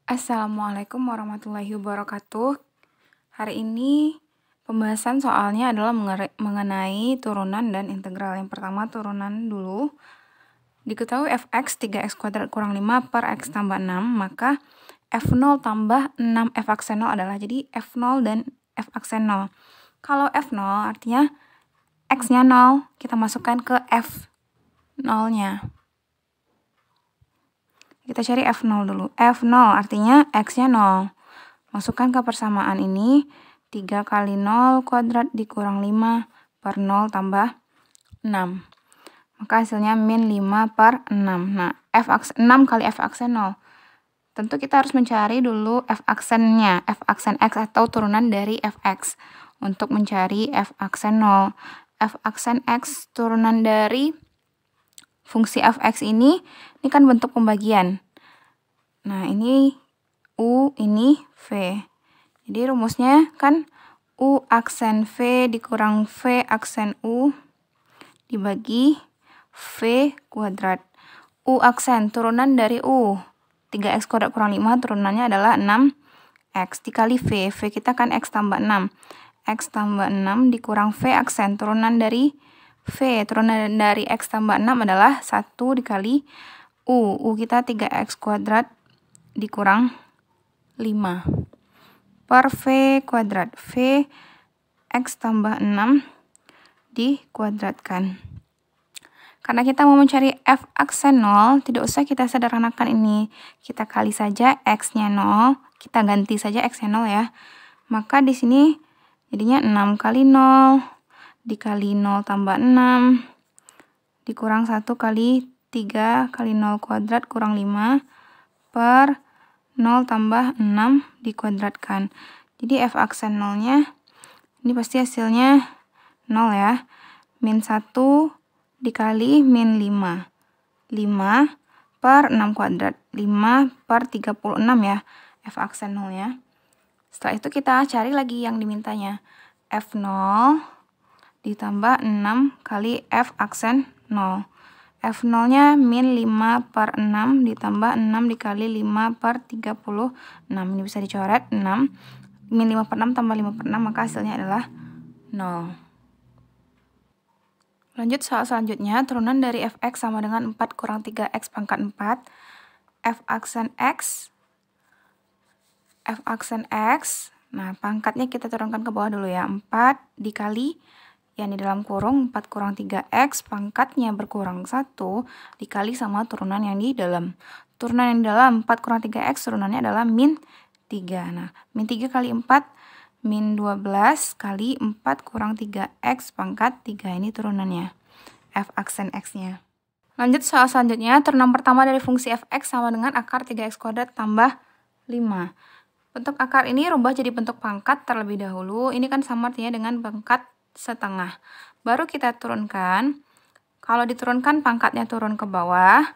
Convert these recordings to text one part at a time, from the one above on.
Assalamualaikum warahmatullahi wabarakatuh. Hari ini pembahasan soalnya adalah mengenai turunan dan integral. Yang pertama turunan dulu. Diketahui fx 3x kuadrat kurang 5 per x tambah 6, maka f0 tambah 6 f aksen 0 adalah, jadi f0 dan f aksen 0. Kalau f0 artinya x-nya 0, kita masukkan ke f0-nya. Kita cari f0 dulu. f0 artinya x-nya 0. Masukkan ke persamaan ini, 3 kali 0 kuadrat dikurang 5 per 0 tambah 6. Maka hasilnya min 5 per 6. Nah, 6 kali f aksen 0. Tentu kita harus mencari dulu f aksennya, f aksen x atau turunan dari fx. Untuk mencari f aksen 0. F aksen x turunan dari fungsi fx ini kan bentuk pembagian. Nah, ini u, ini v. Jadi rumusnya kan u aksen v dikurang v aksen u dibagi v kuadrat. U aksen turunan dari u, 3x kuadrat kurang 5 turunannya adalah 6x dikali v. V kita kan x tambah 6. X tambah 6 dikurang v aksen turunan dari v. Turunan dari x tambah 6 adalah 1 dikali u. U kita 3x kuadrat dikurang 5 per v kuadrat. V x tambah 6 dikuadratkan. Karena kita mau mencari f aksen 0, tidak usah kita sederhanakan ini. Kita kali saja x-nya 0, kita ganti saja x-nya 0 ya. Maka di sini jadinya 6 kali 0 dikali 0 tambah 6 dikurang 1 kali 3 kali 0 kuadrat kurang 5 per 0 tambah 6 dikuadratkan. Jadi f aksen 0-nya ini pasti hasilnya 0 ya. Min 1 dikali min 5. 5 per 6 kuadrat. 5 per 36 ya. F aksen 0-nya. Setelah itu kita cari lagi yang dimintanya. F0 ditambah 6 kali F aksen 0. F0-nya min 5 per 6 ditambah 6 dikali 5 per 36. Ini bisa dicoret 6. Min 5 per 6 tambah 5 per 6, maka hasilnya adalah 0. Lanjut soal selanjutnya, turunan dari fx sama dengan 4 kurang 3x pangkat 4. F aksen x. Nah, pangkatnya kita turunkan ke bawah dulu ya. 4 dikali yang di dalam kurung 4 kurang 3x, pangkatnya berkurang 1, dikali sama turunan yang di dalam. Turunan yang di dalam 4 kurang 3x, turunannya adalah min 3. Nah, min 3 kali 4, min 12 kali 4 kurang 3x pangkat 3. Ini turunannya, f aksen x-nya. Lanjut soal selanjutnya, turunan pertama dari fungsi fx sama dengan akar 3x kuadrat tambah 5. Bentuk akar ini rubah jadi bentuk pangkat terlebih dahulu. Ini kan sama artinya dengan pangkat setengah. Baru kita turunkan. Kalau diturunkan pangkatnya turun ke bawah.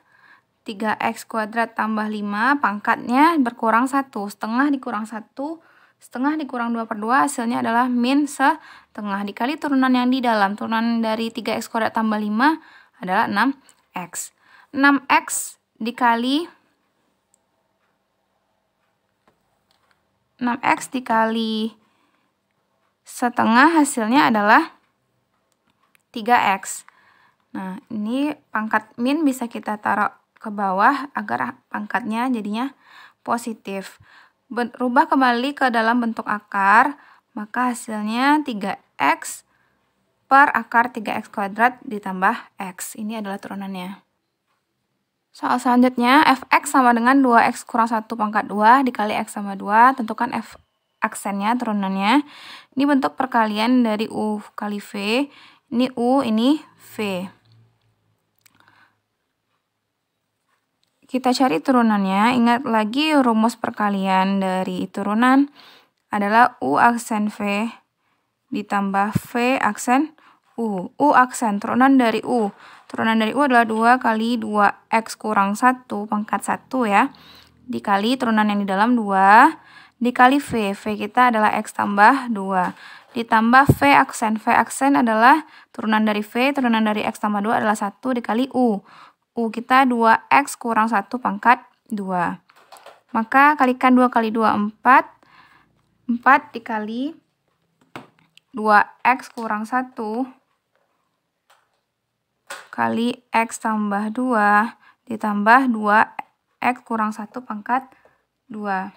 3x kuadrat tambah 5, pangkatnya berkurang 1. Setengah dikurang 1, setengah dikurang 2 per 2, hasilnya adalah min setengah. Dikali turunan yang di dalam. Turunan dari 3x kuadrat tambah 5 adalah 6x. 6x dikali setengah, hasilnya adalah 3x. Nah, ini pangkat min bisa kita taruh ke bawah agar pangkatnya jadinya positif. Rubah kembali ke dalam bentuk akar, maka hasilnya 3x per akar 3x kuadrat ditambah x. Ini adalah turunannya. Soal selanjutnya, fx sama dengan 2x kurang 1 pangkat 2 dikali x sama 2. Tentukan f aksennya, turunannya. Ini bentuk perkalian dari u kali v. Ini u, ini v. Kita cari turunannya. Ingat lagi rumus perkalian dari turunan adalah u aksen v ditambah v aksen u. U aksen turunan dari u. Turunan dari u adalah 2 kali 2x kurang 1 pangkat 1 ya. Dikali turunan yang di dalam 2 dikali v. V kita adalah x tambah 2. Ditambah v aksen. V aksen adalah turunan dari v. Turunan dari x tambah 2 adalah 1 dikali u. U kita 2x kurang 1 pangkat 2. Maka kalikan 2 kali 2, 4. 4 dikali 2x kurang 1 kali x tambah 2 ditambah 2x kurang 1 pangkat 2.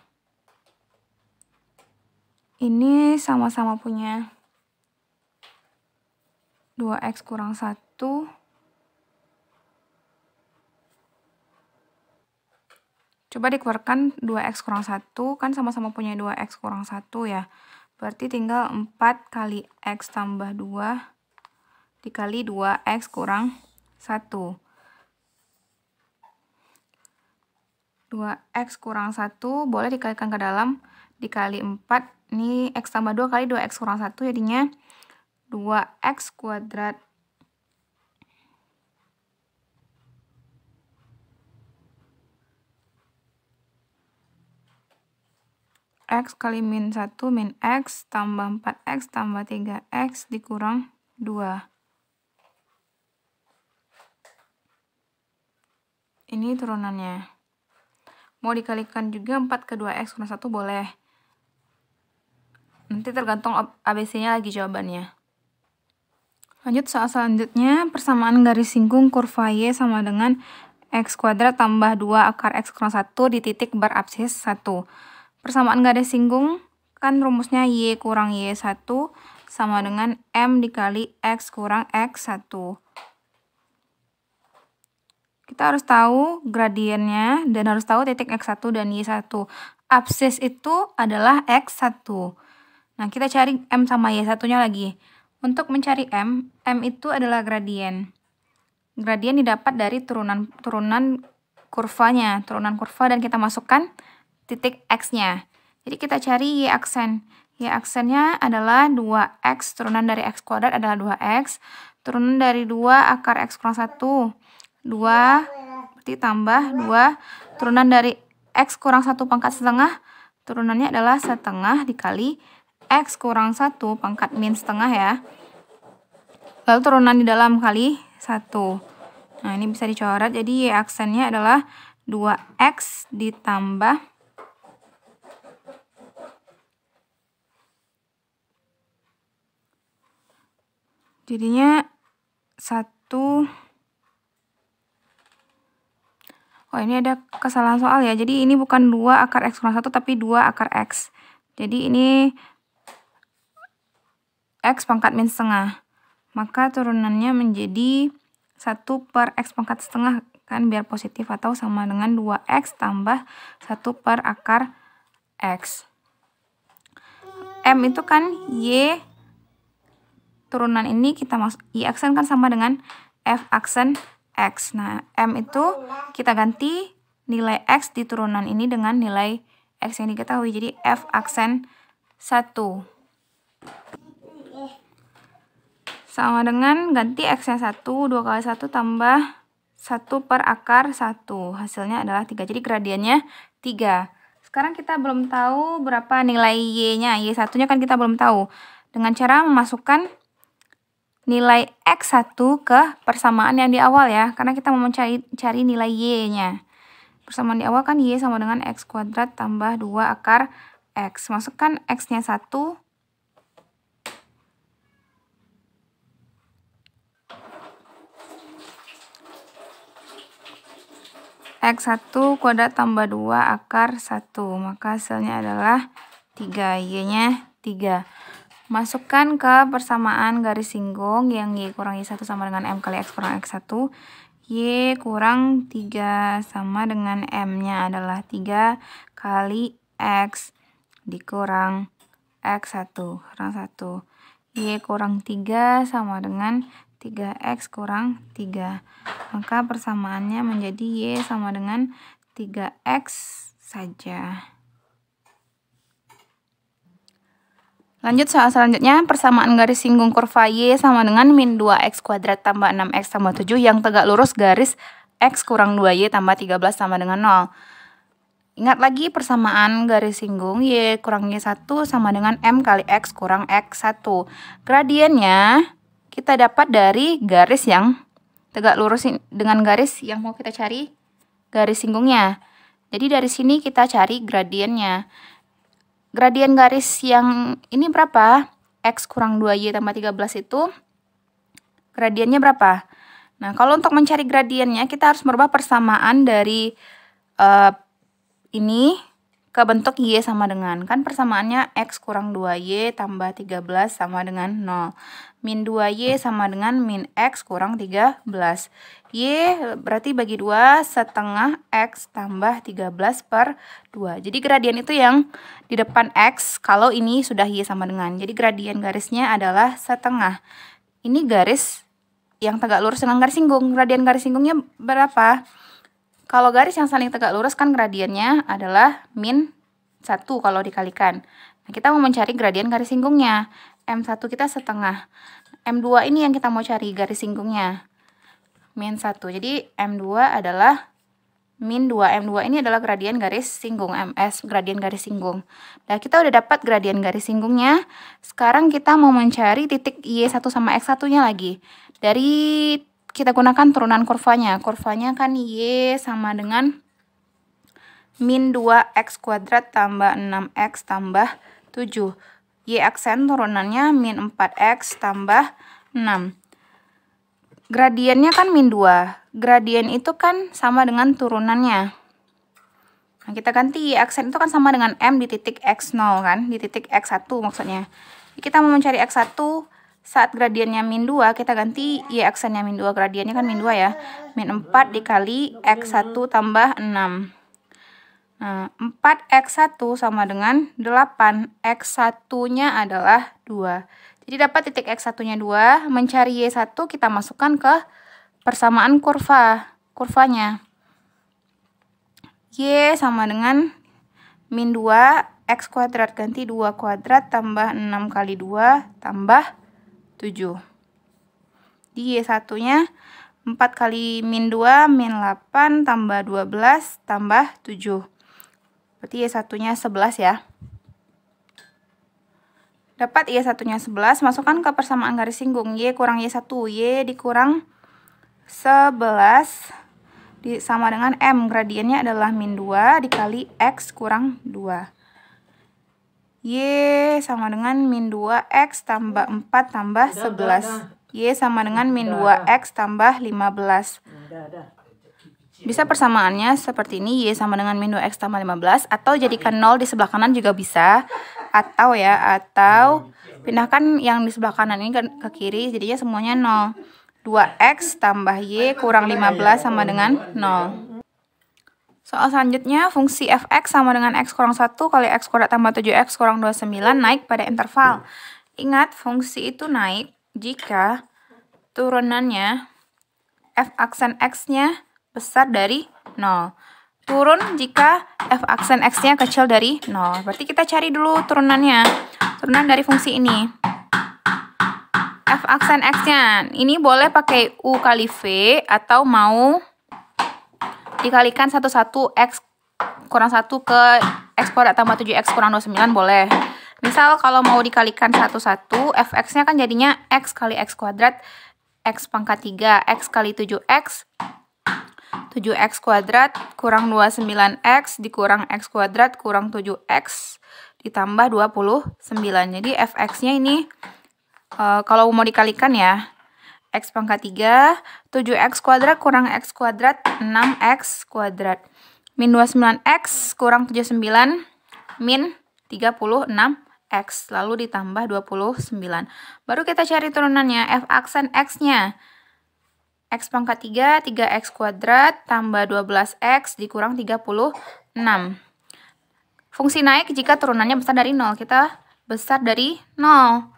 Ini sama-sama punya 2x kurang 1. Coba dikeluarkan 2x kurang 1, kan sama-sama punya 2x kurang 1 ya. Berarti tinggal 4 kali x tambah 2 dikali 2x kurang 1. 2x kurang 1 boleh dikalikan ke dalam, dikali 4. Ini x tambah 2 kali 2x kurang 1 jadinya 2x kuadrat. X kali min 1 min x tambah 4x tambah 3x dikurang 2. Ini turunannya. Mau dikalikan juga 4 ke 2x kurang 1 boleh. Nanti tergantung ABC-nya lagi jawabannya. Lanjut soal selanjutnya, persamaan garis singgung kurva Y sama dengan x kuadrat tambah 2 akar x kurang 1 di titik berabsis 1. Persamaan garis singgung kan rumusnya Y kurang Y1 sama dengan M dikali X kurang X1. Kita harus tahu gradiennya dan harus tahu titik X1 dan Y1. Absis itu adalah X1. Nah, kita cari M sama Y1-nya lagi. Untuk mencari M itu adalah gradien. Gradien didapat dari turunan kurvanya, turunan kurva, dan kita masukkan titik X-nya. Jadi kita cari Y aksen. Y aksennya adalah 2X, turunan dari X kuadrat adalah 2X. Turunan dari 2 akar X kurang 1. 2, berarti tambah 2. Turunan dari X kurang 1 pangkat setengah. Turunannya adalah setengah dikali X kurang 1 pangkat min setengah ya. Lalu turunan di dalam kali 1. Nah, ini bisa dicoret. Jadi Y aksennya adalah 2X ditambah jadinya 1. Oh, ini ada kesalahan soal ya. Jadi ini bukan 2 akar X kurang 1 tapi 2 akar X. Jadi ini X pangkat min setengah. Maka turunannya menjadi 1 per X pangkat setengah, kan biar positif, atau sama dengan 2X tambah 1 per akar X. M itu kan Y, turunan ini kita masuk, Y aksen kan sama dengan F aksen X. Nah, M itu kita ganti nilai X di turunan ini dengan nilai X yang diketahui. Jadi F aksen 1. Sama dengan ganti X-nya 1, 2 kali 1 tambah 1 per akar 1. Hasilnya adalah 3. Jadi gradiennya 3. Sekarang kita belum tahu berapa nilai Y-nya. Y1-nya kan kita belum tahu. Dengan cara memasukkan nilai X1 ke persamaan yang di awal ya. Karena kita mau cari nilai Y-nya. Persamaan di awal kan Y sama dengan X kuadrat tambah 2 akar X. Masukkan X-nya 1. X1 kuadrat tambah 2 akar 1. Maka hasilnya adalah 3. Y-nya 3. Masukkan ke persamaan garis singgung yang Y kurang Y1 sama dengan M kali X kurang X1. Y kurang 3 sama dengan M-nya adalah 3 kali X dikurang X1 kurang 1. Y kurang 3 sama dengan 3X kurang 3. Maka persamaannya menjadi Y sama dengan 3X saja. Lanjut soal selanjutnya, persamaan garis singgung kurva Y sama dengan min 2X kuadrat tambah 6X tambah 7 yang tegak lurus garis X kurang 2Y tambah 13 sama dengan 0. Ingat lagi persamaan garis singgung Y kurang Y1 sama dengan M kali X kurang X1. Gradiennya kita dapat dari garis yang tegak lurus dengan garis yang mau kita cari garis singgungnya. Jadi dari sini kita cari gradiennya. Gradien garis yang ini berapa? X kurang 2Y tambah 13 itu gradiennya berapa? Nah, kalau untuk mencari gradiennya, kita harus merubah persamaan dari ini ke bentuk Y sama dengan. Kan persamaannya X kurang 2Y tambah 13 sama dengan 0. Min 2Y sama dengan min X kurang 13. Y berarti bagi 2 setengah X tambah 13 per 2. Jadi gradien itu yang di depan X kalau ini sudah Y sama dengan. Jadi gradien garisnya adalah setengah. Ini garis yang tegak lurus dengan garis singgung. Gradien garis singgungnya berapa? Kalau garis yang saling tegak lurus kan gradiennya adalah min 1 kalau dikalikan. Nah, kita mau mencari gradien garis singgungnya. M1 kita setengah. M2 ini yang kita mau cari garis singgungnya. Min 1. Jadi M2 adalah min 2. M2 ini adalah gradien garis singgung. MS gradien garis singgung. Nah, kita udah dapat gradien garis singgungnya. Sekarang kita mau mencari titik Y1 sama X1-nya lagi. Dari kita gunakan turunan kurvanya. Kurvanya kan Y sama dengan min 2X kuadrat tambah 6X tambah 7. Y aksen turunannya min 4X tambah 6. Gradiennya kan min 2. Gradien itu kan sama dengan turunannya. Nah, kita ganti Y aksen itu kan sama dengan M di titik X0 kan. Di titik X1 maksudnya. Kita mau mencari X1. Saat gradiennya min 2, kita ganti Y aksennya min 2. Gradiennya kan min 2 ya. Min 4 dikali X1 tambah 6. Nah, 4X1 sama dengan 8. X1-nya adalah 2. Jadi dapat titik X1-nya 2. Mencari Y1 kita masukkan ke persamaan kurvanya. Y sama dengan min 2 X kuadrat. Ganti 2 kuadrat tambah 6 kali 2 tambah 7. Di Y1-nya 4 kali min 2 min 8 tambah 12 tambah 7. Berarti Y1-nya 11 ya. Dapat Y1-nya 11, masukkan ke persamaan garis singgung. Y kurang Y1. Y dikurang 11 sama dengan M. Gradiennya adalah min 2 dikali X kurang 2. Y sama dengan min 2X tambah 4 tambah 11. Y sama dengan min 2X tambah 15. Bisa persamaannya seperti ini. Y sama dengan min 2X tambah 15. Atau jadikan 0 di sebelah kanan juga bisa. Atau pindahkan yang di sebelah kanan ini ke kiri. Jadinya semuanya 0. 2X tambah Y kurang 15 sama dengan 0. Soal selanjutnya, fungsi fx sama dengan x kurang 1 kali x kuadrat tambah 7x kurang 29 naik pada interval. Ingat, fungsi itu naik jika turunannya f aksen x-nya besar dari 0. Turun jika f aksen x-nya kecil dari 0. Berarti kita cari dulu turunannya. Turunan dari fungsi ini. F aksen x-nya. Ini boleh pakai U kali V atau mau dikalikan 1 x kurang 1 ke x kuadrat tambah 7x kurang 29 boleh. Misal kalau mau dikalikan 1 fx-nya kan jadinya x kali x kuadrat x pangkat 3, x kali 7x 7x kuadrat kurang 29x dikurang x kuadrat kurang 7x ditambah 29. Jadi fx-nya ini kalau mau dikalikan ya, x pangkat 3, 7x kuadrat kurang x kuadrat, 6x kuadrat. Min 29x kurang 79, min 36x. Lalu ditambah 29. Baru kita cari turunannya, f aksen x-nya. X pangkat 3, 3x kuadrat, tambah 12x dikurang 36. Fungsi naik jika turunannya besar dari 0. Kita besar dari 0.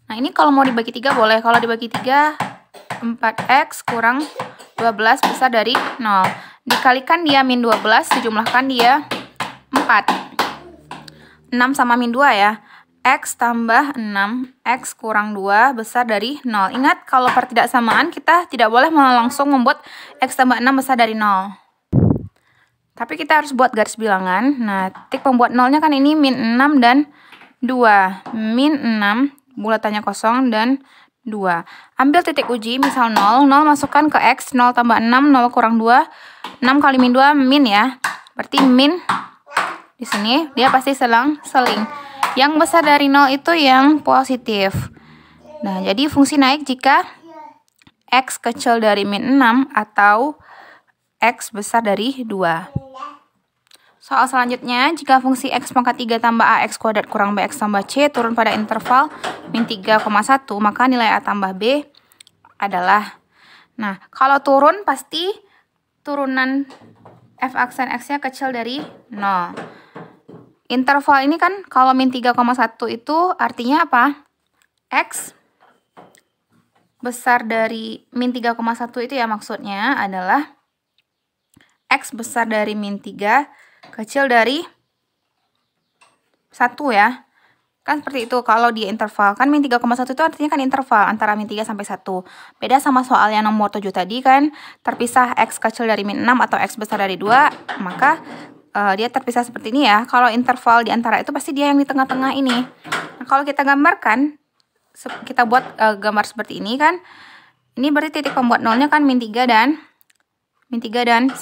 Nah, ini kalau mau dibagi 3 boleh. Kalau dibagi 3, 4x kurang 12 besar dari 0. Dikalikan dia min 12, dijumlahkan dia 4. 6 sama min 2 ya. X tambah 6, X kurang 2 besar dari 0. Ingat, kalau pertidaksamaan kita tidak boleh langsung membuat X tambah 6 besar dari 0. Tapi kita harus buat garis bilangan. Nah, titik pembuat 0-nya kan ini min 6 dan 2. Min 6, bulatannya kosong, dan 2. Ambil titik uji, misal 0. 0 masukkan ke X, 0 tambah 6, 0 kurang 2. 6 kali min 2, min ya. Berarti min di sini dia pasti seling. Yang besar dari 0 itu yang positif. Nah, jadi fungsi naik jika X kecil dari min 6 atau X besar dari 2. Soal selanjutnya, jika fungsi X pangkat 3 tambah AX kuadrat kurang BX tambah C turun pada interval min 3,1, maka nilai A tambah B adalah. Nah, kalau turun pasti turunan f aksen X-nya kecil dari 0. Interval ini kan kalau min 3,1 itu artinya apa? X besar dari min 3,1 itu ya maksudnya adalah X besar dari min 3 kecil dari 1 ya. Kan seperti itu kalau di interval. Kan min 3,1 itu artinya kan interval antara min 3 sampai 1. Beda sama soal yang nomor 7 tadi kan terpisah X kecil dari min 6 atau X besar dari 2, maka dia terpisah seperti ini ya. Kalau interval di antara itu pasti dia yang di tengah-tengah ini. Nah, kalau kita gambarkan, kita buat gambar seperti ini kan. Ini berarti titik pembuat nolnya kan min 3 dan 1.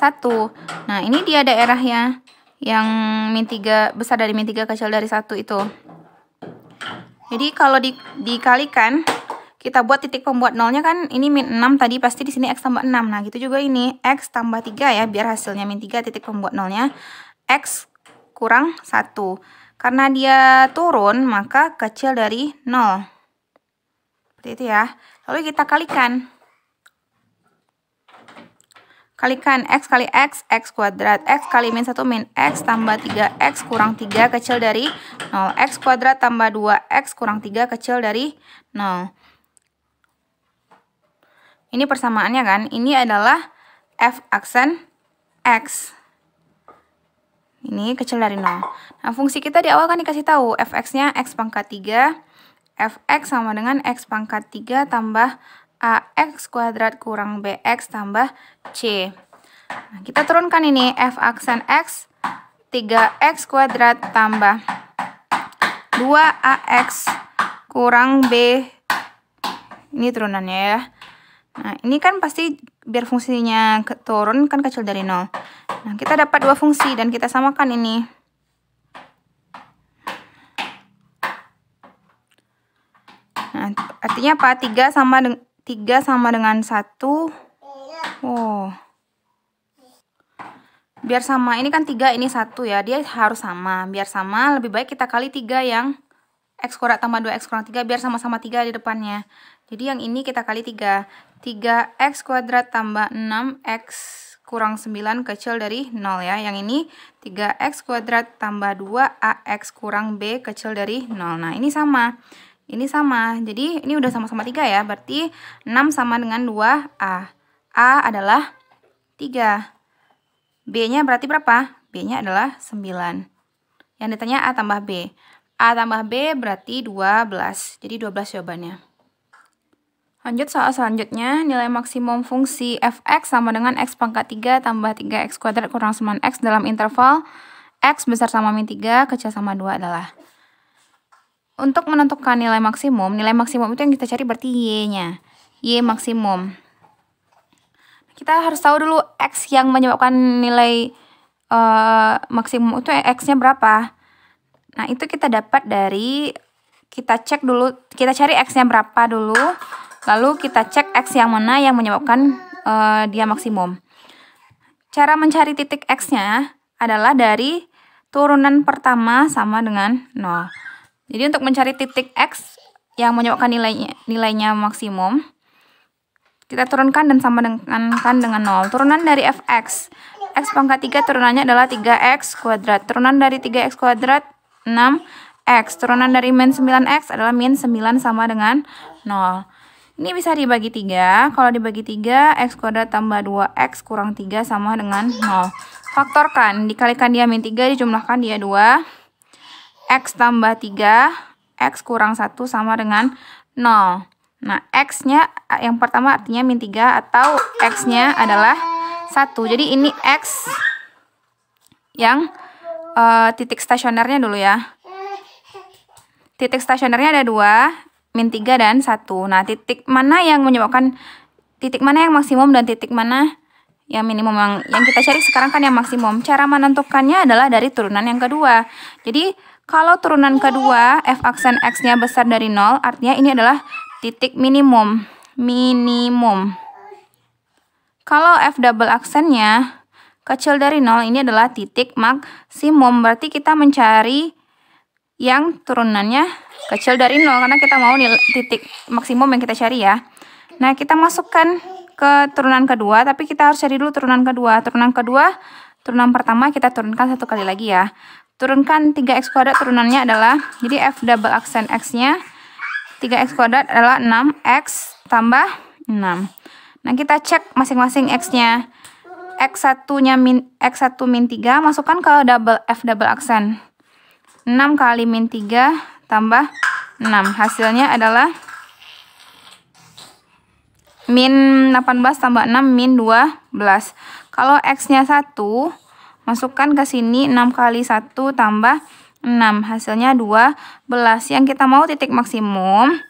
Nah, ini dia daerahnya yang min 3 besar dari min 3 kecil dari 1 itu. Jadi kalau dikalikan, kita buat titik pembuat nolnya kan ini min 6 tadi, pasti di sini X tambah 6. Nah, gitu juga ini X tambah 3 ya, biar hasilnya min 3 titik pembuat nolnya X kurang 1. Karena dia turun, maka kecil dari 0. Seperti itu ya. Lalu kita kalikan. Kalikan X kali X, X kuadrat. X kali min 1 min X tambah 3X kurang 3 kecil dari 0. X kuadrat tambah 2X kurang 3 kecil dari 0. Ini persamaannya kan. Ini adalah F aksen X. Ini kecil dari 0. Nah, fungsi kita di awal kan dikasih tahu. Fx-nya X pangkat 3. Fx sama dengan X pangkat 3 tambah AX kuadrat kurang BX tambah C. Nah, kita turunkan ini F aksen X 3X kuadrat tambah 2AX kurang B. Ini turunannya ya. Nah, ini kan pasti biar fungsinya turun kan kecil dari 0. Nah, kita dapat dua fungsi dan kita samakan ini. Nah, artinya apa? 3 sama dengan 1. Oh. Biar sama, ini kan 3, ini 1 ya. Dia harus sama. Biar sama, lebih baik kita kali 3 yang X kuadrat tambah 2X kurang 3, biar sama-sama 3 di depannya. Jadi yang ini kita kali 3. 3X kuadrat tambah 6X kurang 9 kecil dari 0 ya. Yang ini 3X kuadrat tambah 2AX kurang B kecil dari 0. Nah, ini sama. Ini sama. Jadi ini udah sama-sama 3 ya. Berarti 6 sama dengan 2A. A adalah 3. B-nya berarti berapa? B-nya adalah 9. Yang ditanya A tambah B. A tambah B berarti 12. Jadi 12 jawabannya. Lanjut soal selanjutnya. Nilai maksimum fungsi fx sama dengan x pangkat 3 tambah 3x kuadrat kurang 9x dalam interval x besar sama min 3 kecil sama 2 adalah. Untuk menentukan nilai maksimum itu yang kita cari berarti y-nya. Y maksimum. Kita harus tahu dulu x yang menyebabkan nilai maksimum itu x-nya berapa. Nah, itu kita dapat dari, kita cek dulu, kita cari x-nya berapa dulu, lalu kita cek x yang mana yang menyebabkan dia maksimum. Cara mencari titik x-nya adalah dari turunan pertama sama dengan 0. Jadi untuk mencari titik x yang menyebabkan nilainya maksimum, kita turunkan dan sama dengan 0. Turunan dari fx. X pangkat 3 turunannya adalah 3x kuadrat. Turunan dari 3x kuadrat 6x. Turunan dari min 9x adalah min 9 sama dengan 0. Ini bisa dibagi 3. Kalau dibagi 3, x kuadrat tambah 2x kurang 3 sama dengan 0. Faktorkan. Dikalikan dia min 3, dijumlahkan dia 2. X tambah 3, X kurang 1 sama dengan 0. Nah, X-nya yang pertama artinya min 3 atau X-nya adalah 1. Jadi ini X yang titik stasionernya dulu ya. Titik stasionernya ada 2, min 3 dan 1. Nah, titik mana yang menyebabkan, titik mana yang maksimum dan titik mana Yang minimum yang kita cari sekarang kan yang maksimum. Cara menentukannya adalah dari turunan yang kedua. Jadi kalau turunan kedua f aksen x-nya besar dari 0, artinya ini adalah titik minimum. Kalau f double aksennya kecil dari 0, ini adalah titik maksimum. Berarti kita mencari yang turunannya kecil dari 0 karena kita mau titik maksimum yang kita cari ya. Nah, kita masukkan ke turunan kedua, tapi kita harus cari dulu turunan kedua. Turunan pertama kita turunkan 1 kali lagi ya. Turunkan 3x kuadrat, turunannya adalah, jadi f double aksen x-nya 3x kuadrat adalah 6x tambah 6. Nah, kita cek masing-masing x-nya. X1-nya x1 min 3, masukkan ke f double aksen. 6 kali min 3 tambah 6. Hasilnya adalah min 18 tambah 6 min 12. Kalau x-nya 1, masukkan ke sini 6 kali 1 tambah 6. Hasilnya 12. Yang kita mau titik maksimum,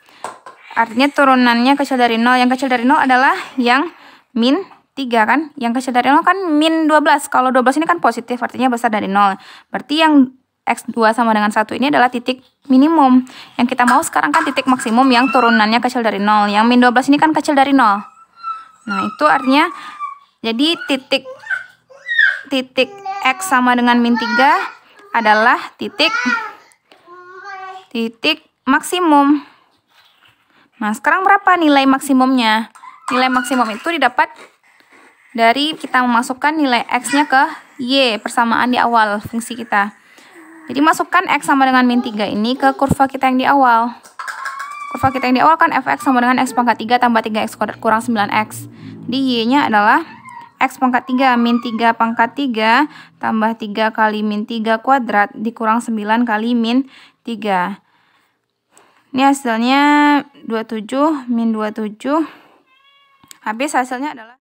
artinya turunannya kecil dari 0. Yang kecil dari 0 adalah yang min 3 kan. Yang kecil dari 0 kan min 12. Kalau 12 ini kan positif, artinya besar dari 0. Berarti yang x2 sama dengan 1 ini adalah titik minimum. Yang kita mau sekarang kan titik maksimum yang turunannya kecil dari 0. Yang min 12 ini kan kecil dari 0. Nah, itu artinya jadi titik x sama dengan min 3 adalah titik maksimum. Nah, sekarang berapa nilai maksimumnya? Nilai maksimum itu didapat dari kita memasukkan nilai x-nya ke y, persamaan di awal fungsi kita. Jadi masukkan x sama dengan min 3 ini ke kurva kita yang di awal. Kurva kita yang di awal kan fx sama dengan x pangkat 3 tambah 3x kuadrat kurang 9x. Di y-nya adalah x pangkat 3 min 3 pangkat 3 tambah 3 kali min 3 kuadrat dikurang 9 kali min 3. Ini hasilnya 27 min 27. Habis hasilnya adalah